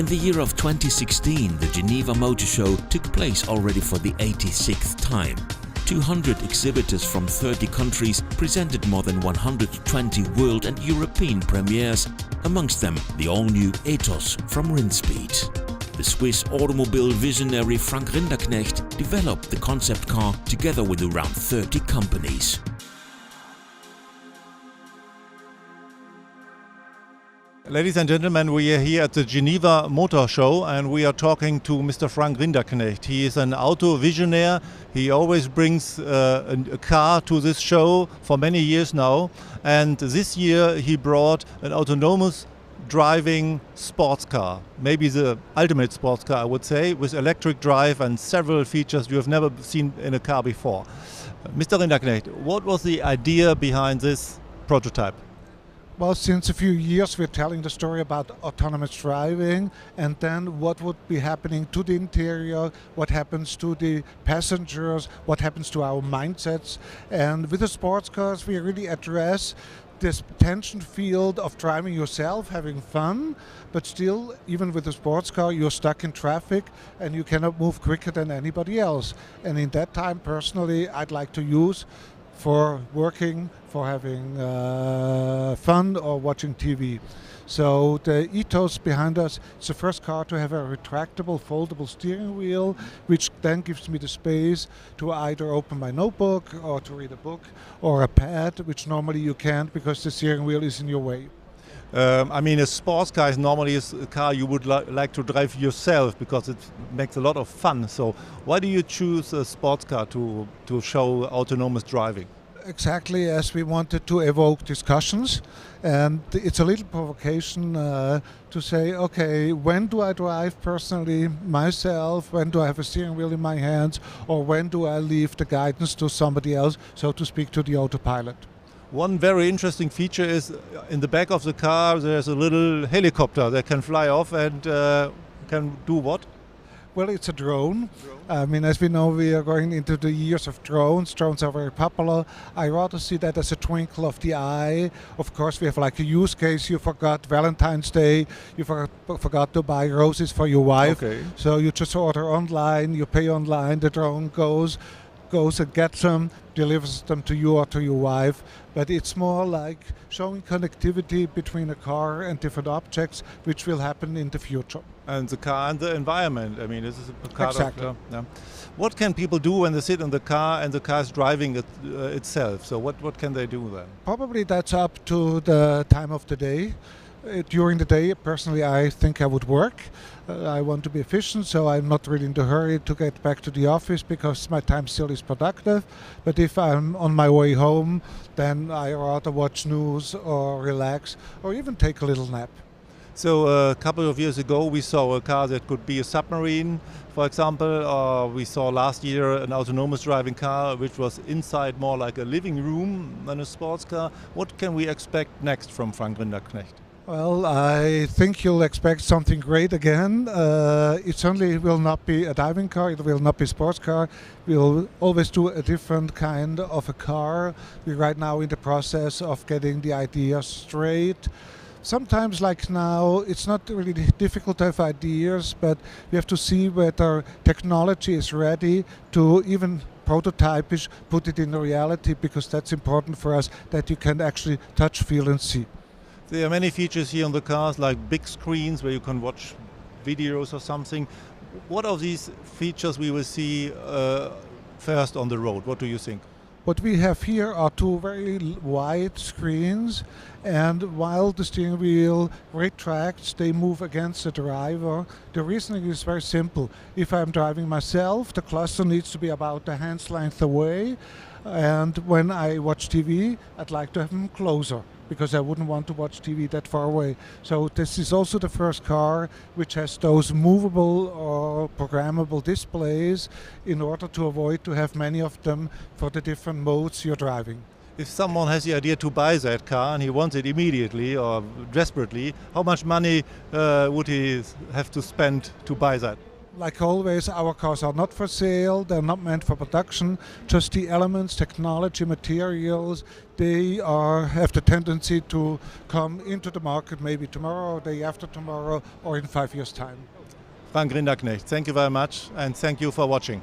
In the year of 2016, the Geneva Motor Show took place already for the 86th time. 200 exhibitors from 30 countries presented more than 120 world and European premieres, amongst them the all-new Etos from Rinspeed. The Swiss automobile visionary Rinderknecht developed the concept car together with around 30 companies. Ladies and gentlemen, we are here at the Geneva Motor Show and we are talking to Mr. Rinderknecht. He is an auto visionaire. He always brings a car to this show for many years now. And this year he brought an autonomous driving sports car. Maybe the ultimate sports car, I would say, with electric drive and several features you have never seen in a car before. Mr. Rinderknecht, what was the idea behind this prototype? Well, since a few years we're telling the story about autonomous driving and then what would be happening to the interior, what happens to the passengers, what happens to our mindsets. And with the sports cars we really address this tension field of driving yourself, having fun, but still, even with a sports car, you're stuck in traffic and you cannot move quicker than anybody else. And in that time, personally, I'd like to use for working, for having fun or watching TV. So the Etos behind us is the first car to have a retractable, foldable steering wheel, which then gives me the space to either open my notebook or to read a book or a pad, which normally you can't because the steering wheel is in your way. I mean, a sports car is normally a car you would like to drive yourself because it makes a lot of fun. So why do you choose a sports car to show autonomous driving? Exactly, as we wanted to evoke discussions, and it's a little provocation to say, okay, when do I drive personally myself, when do I have a steering wheel in my hands, or when do I leave the guidance to somebody else, so to speak, to the autopilot. One very interesting feature is in the back of the car there's a little helicopter that can fly off and can do what? Well, it's a drone. I mean, as we know, we are going into the years of drones. Drones are very popular. I rather see that as a twinkle of the eye. Of course, we have like a use case. You forgot Valentine's Day. You forgot to buy roses for your wife. Okay. So you just order online, you pay online, the drone goes and gets them, delivers them to you or to your wife. But it's more like showing connectivity between a car and different objects, which will happen in the future. And the car and the environment. I mean, this is a car. Exactly. What can people do when they sit in the car and the car is driving itself? So what can they do then? Probably that's up to the time of the day. During the day, personally, I think I would work. I want to be efficient, so I'm not really in the hurry to get back to the office because my time still is productive. But if I'm on my way home, then I rather watch news or relax or even take a little nap. So a couple of years ago we saw a car that could be a submarine, for example, or we saw last year an autonomous driving car which was inside more like a living room than a sports car. What can we expect next from Rinderknecht? Well, I think you'll expect something great again. It certainly will not be a diving car, it will not be a sports car. We'll always do a different kind of a car. We're right now in the process of getting the idea straight. Sometimes, like now, it's not really difficult to have ideas, but we have to see whether technology is ready to even prototypish, put it in reality, because that's important for us, that you can actually touch, feel and see. There are many features here on the cars, like big screens where you can watch videos or something. What of these features we will see first on the road? What do you think? What we have here are two very wide screens, and while the steering wheel retracts, they move against the driver. The reasoning is very simple. If I'm driving myself, the cluster needs to be about a hand's length away, and when I watch TV, I'd like to have them closer, because I wouldn't want to watch TV that far away. So this is also the first car which has those movable or programmable displays in order to avoid to have many of them for the different modes you're driving. If someone has the idea to buy that car and he wants it immediately or desperately, how much money would he have to spend to buy that? Like always, our cars are not for sale, they're not meant for production, just the elements, technology, materials, they have the tendency to come into the market maybe tomorrow, or day after tomorrow, or in 5 years' time. Frank Rinderknecht, thank you very much and thank you for watching.